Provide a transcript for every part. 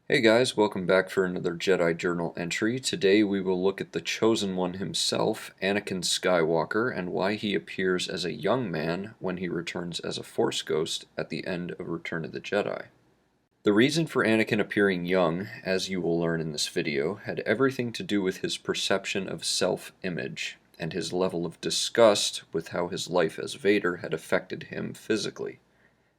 Hey guys, welcome back for another Jedi Journal entry. Today we will look at the Chosen One himself, Anakin Skywalker, and why he appears as a young man when he returns as a Force ghost at the end of Return of the Jedi. The reason for Anakin appearing young, as you will learn in this video, had everything to do with his perception of self-image, and his level of disgust with how his life as Vader had affected him physically,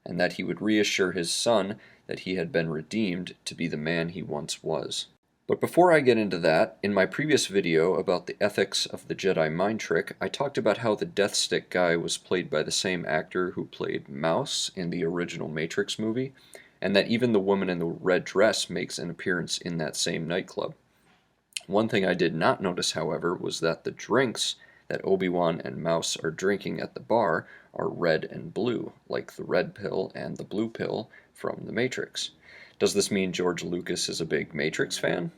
and that he would reassure his son that he had been redeemed to be the man he once was. But before I get into that, in my previous video about the ethics of the Jedi mind trick, I talked about how the Death Stick guy was played by the same actor who played Mouse in the original Matrix movie, and that even the woman in the red dress makes an appearance in that same nightclub. One thing I did not notice, however, was that the drinks that Obi-Wan and Mouse are drinking at the bar are red and blue, like the red pill and the blue pill from The Matrix. Does this mean George Lucas is a big Matrix fan?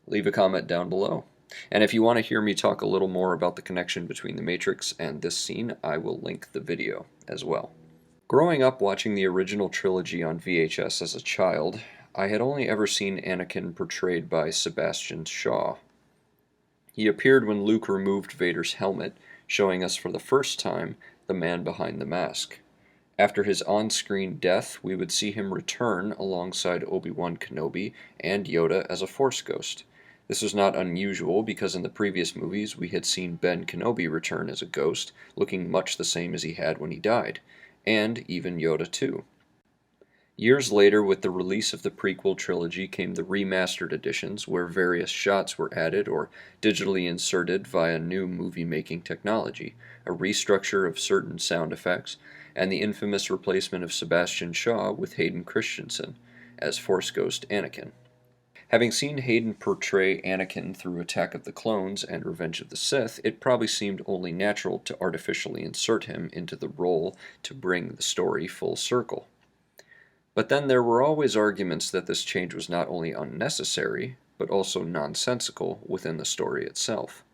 Leave a comment down below. And if you want to hear me talk a little more about the connection between The Matrix and this scene, I will link the video as well. Growing up watching the original trilogy on VHS as a child, I had only ever seen Anakin portrayed by Sebastian Shaw. He appeared when Luke removed Vader's helmet, showing us for the first time the man behind the mask. After his on-screen death, we would see him return alongside Obi-Wan Kenobi and Yoda as a Force ghost. This was not unusual because in the previous movies we had seen Ben Kenobi return as a ghost, looking much the same as he had when he died, and even Yoda too. Years later, with the release of the prequel trilogy, came the remastered editions, where various shots were added or digitally inserted via new movie-making technology, a restructure of certain sound effects, and the infamous replacement of Sebastian Shaw with Hayden Christensen as Force Ghost Anakin. Having seen Hayden portray Anakin through Attack of the Clones and Revenge of the Sith, it probably seemed only natural to artificially insert him into the role to bring the story full circle. But then there were always arguments that this change was not only unnecessary, but also nonsensical within the story itself.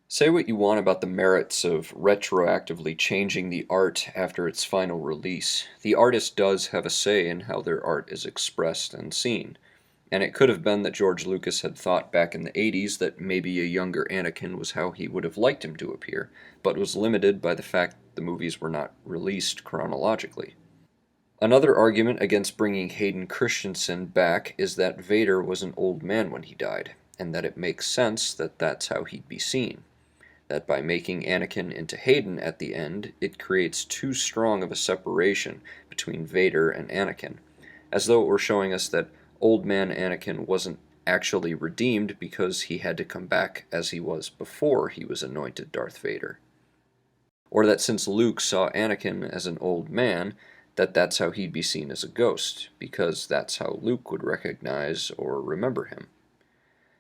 Say what you want about the merits of retroactively changing the art after its final release, the artist does have a say in how their art is expressed and seen. And it could have been that George Lucas had thought back in the 80s that maybe a younger Anakin was how he would have liked him to appear, but was limited by the fact the movies were not released chronologically. Another argument against bringing Hayden Christensen back is that Vader was an old man when he died, and that it makes sense that that's how he'd be seen. That by making Anakin into Hayden at the end, it creates too strong of a separation between Vader and Anakin, as though it were showing us that old man Anakin wasn't actually redeemed because he had to come back as he was before he was anointed Darth Vader. Or that since Luke saw Anakin as an old man, that's how he'd be seen as a ghost, because that's how Luke would recognize or remember him.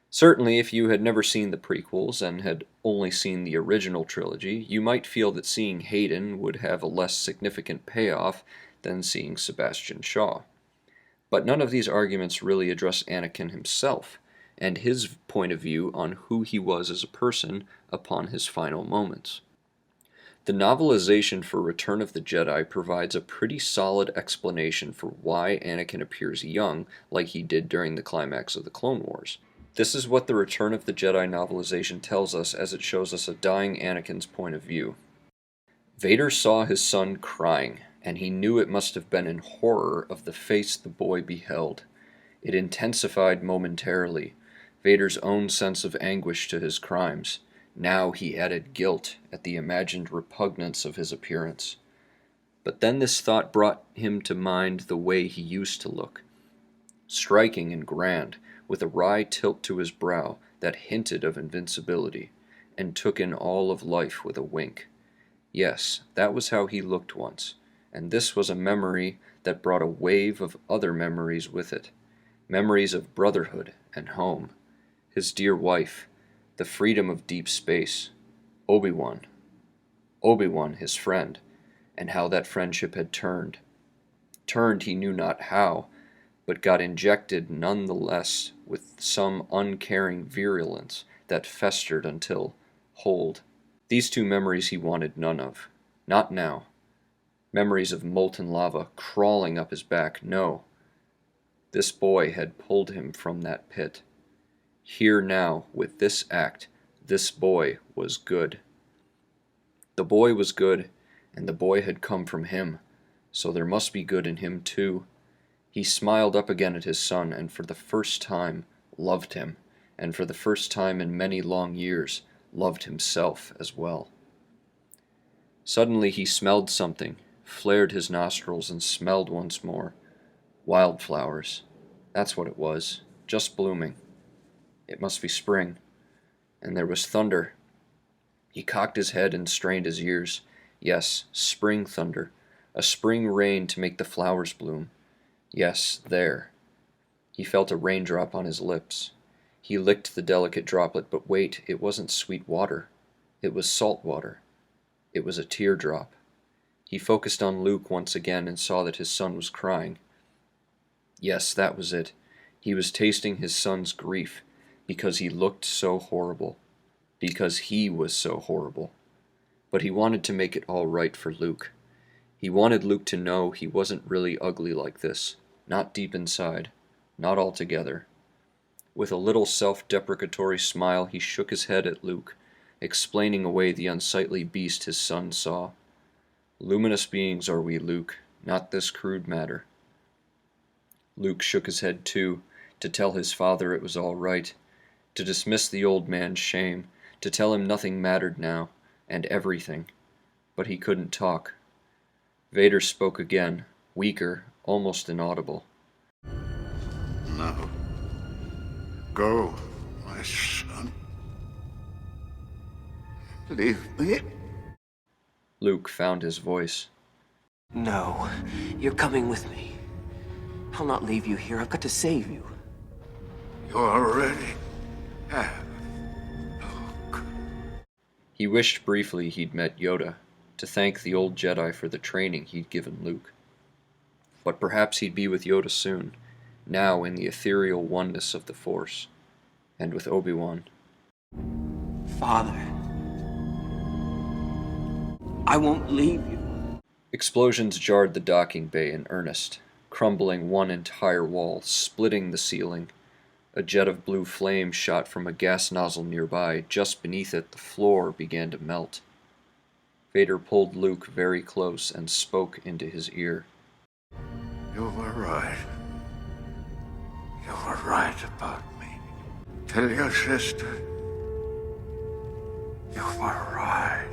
Certainly, if you had never seen the prequels and had only seen the original trilogy, you might feel that seeing Hayden would have a less significant payoff than seeing Sebastian Shaw. But none of these arguments really address Anakin himself, and his point of view on who he was as a person upon his final moments. The novelization for Return of the Jedi provides a pretty solid explanation for why Anakin appears young like he did during the climax of the Clone Wars. This is what the Return of the Jedi novelization tells us as it shows us a dying Anakin's point of view. Vader saw his son crying, and he knew it must have been in horror of the face the boy beheld. It intensified momentarily, Vader's own sense of anguish to his crimes. Now he added guilt at the imagined repugnance of his appearance. But then this thought brought him to mind the way he used to look, striking and grand, with a wry tilt to his brow that hinted of invincibility, and took in all of life with a wink. Yes, that was how he looked once, and this was a memory that brought a wave of other memories with it, memories of brotherhood and home, his dear wife, the freedom of deep space, Obi-Wan, his friend, and how that friendship had turned. Turned he knew not how, but got injected none the less with some uncaring virulence that festered until, hold, these two memories he wanted none of. Not now. Memories of molten lava crawling up his back, no. This boy had pulled him from that pit. Here now, with this act, this boy was good. The boy was good, and the boy had come from him, so there must be good in him too. He smiled up again at his son, and for the first time loved him, and for the first time in many long years loved himself as well. Suddenly he smelled something, flared his nostrils, and smelled once more. Wildflowers. That's what it was, just blooming. It must be spring. And there was thunder. He cocked his head and strained his ears. Yes, spring thunder. A spring rain to make the flowers bloom. Yes, there. He felt a raindrop on his lips. He licked the delicate droplet, but wait, it wasn't sweet water. It was salt water. It was a teardrop. He focused on Luke once again and saw that his son was crying. Yes, that was it. He was tasting his son's grief, because he looked so horrible. Because he was so horrible. But he wanted to make it all right for Luke. He wanted Luke to know he wasn't really ugly like this, not deep inside, not altogether. With a little self-deprecatory smile, he shook his head at Luke, explaining away the unsightly beast his son saw. Luminous beings are we, Luke, not this crude matter. Luke shook his head too, to tell his father it was all right, to dismiss the old man's shame, to tell him nothing mattered now, and everything. But he couldn't talk. Vader spoke again, weaker, almost inaudible. No. Go, my son. Leave me. Luke found his voice. No, you're coming with me. I'll not leave you here. I've got to save you. You already have. Luke. He wished briefly he'd met Yoda, to thank the old Jedi for the training he'd given Luke. But perhaps he'd be with Yoda soon, now in the ethereal oneness of the Force, and with Obi-Wan. Father, I won't leave you. Explosions jarred the docking bay in earnest, crumbling one entire wall, splitting the ceiling. A jet of blue flame shot from a gas nozzle nearby. Just beneath it, the floor began to melt. Vader pulled Luke very close and spoke into his ear. You were right. You were right about me. Tell your sister. You were right.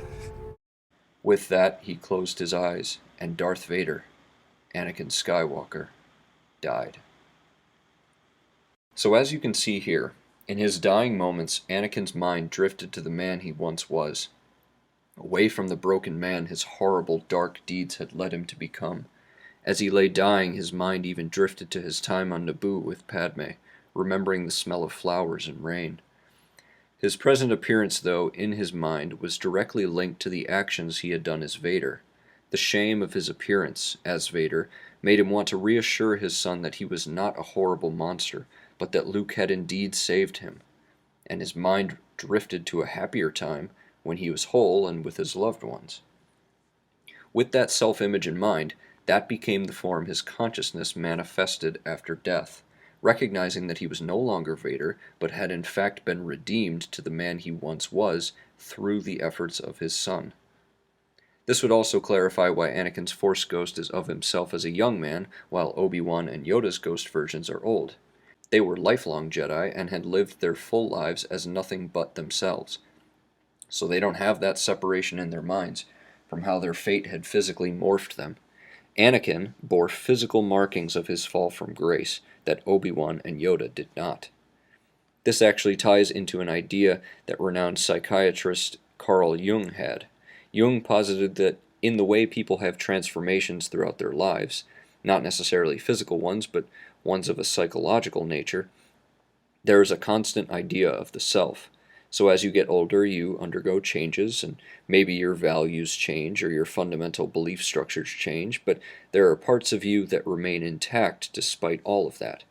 With that, he closed his eyes, and Darth Vader, Anakin Skywalker, died. So as you can see here, in his dying moments, Anakin's mind drifted to the man he once was, away from the broken man his horrible, dark deeds had led him to become. As he lay dying, his mind even drifted to his time on Naboo with Padme, remembering the smell of flowers and rain. His present appearance, though, in his mind, was directly linked to the actions he had done as Vader. The shame of his appearance, as Vader, made him want to reassure his son that he was not a horrible monster, but that Luke had indeed saved him. And his mind drifted to a happier time, when he was whole and with his loved ones. With that self-image in mind, that became the form his consciousness manifested after death, recognizing that he was no longer Vader, but had in fact been redeemed to the man he once was through the efforts of his son. This would also clarify why Anakin's Force ghost is of himself as a young man, while Obi-Wan and Yoda's ghost versions are old. They were lifelong Jedi and had lived their full lives as nothing but themselves. So they don't have that separation in their minds from how their fate had physically morphed them. Anakin bore physical markings of his fall from grace that Obi-Wan and Yoda did not. This actually ties into an idea that renowned psychiatrist Carl Jung had. Jung posited that in the way people have transformations throughout their lives, not necessarily physical ones, but ones of a psychological nature, there is a constant idea of the self. So as you get older, you undergo changes, and maybe your values change or your fundamental belief structures change, but there are parts of you that remain intact despite all of that.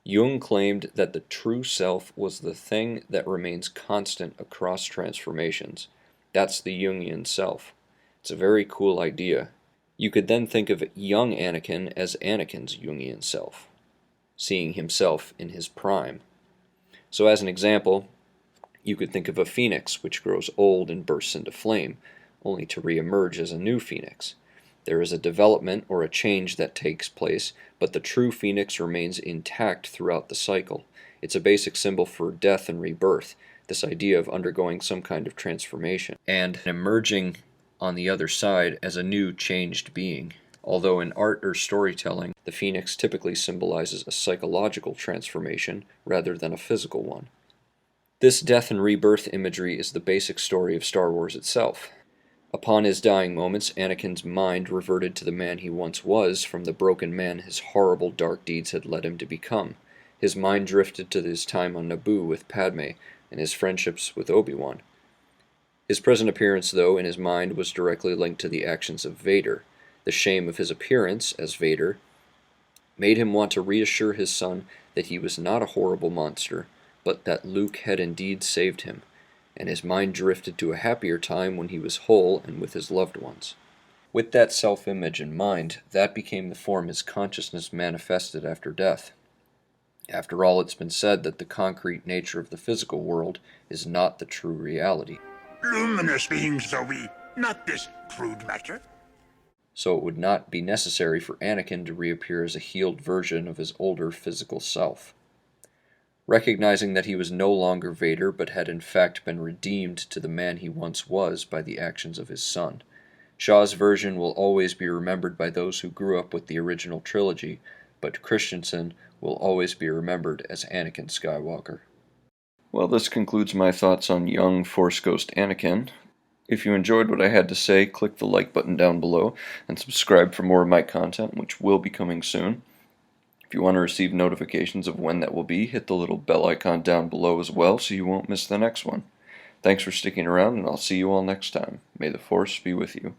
Jung claimed that the true self was the thing that remains constant across transformations. That's the Jungian self. It's a very cool idea. You could then think of young Anakin as Anakin's Jungian self. seeing himself in his prime. So as an example, you could think of a phoenix which grows old and bursts into flame, only to re-emerge as a new phoenix. There is a development or a change that takes place, but the true phoenix remains intact throughout the cycle. It's a basic symbol for death and rebirth, this idea of undergoing some kind of transformation, and emerging on the other side as a new changed being. Although in art or storytelling, the phoenix typically symbolizes a psychological transformation rather than a physical one. This death and rebirth imagery is the basic story of Star Wars itself. Upon his dying moments, Anakin's mind reverted to the man he once was from the broken man his horrible dark deeds had led him to become. His mind drifted to his time on Naboo with Padme and his friendships with Obi-Wan. His present appearance, though, in his mind was directly linked to the actions of Vader. The shame of his appearance as Vader made him want to reassure his son that he was not a horrible monster, but that Luke had indeed saved him, and his mind drifted to a happier time when he was whole and with his loved ones. With that self-image in mind, that became the form his consciousness manifested after death. After all, it's been said that the concrete nature of the physical world is not the true reality. Luminous beings are we, not this crude matter. So it would not be necessary for Anakin to reappear as a healed version of his older physical self. Recognizing that he was no longer Vader, but had in fact been redeemed to the man he once was by the actions of his son, Shaw's version will always be remembered by those who grew up with the original trilogy, but Christensen will always be remembered as Anakin Skywalker. Well, this concludes my thoughts on young Force Ghost Anakin. If you enjoyed what I had to say, click the like button down below and subscribe for more of my content, which will be coming soon. If you want to receive notifications of when that will be, hit the little bell icon down below as well so you won't miss the next one. Thanks for sticking around, and I'll see you all next time. May the Force be with you.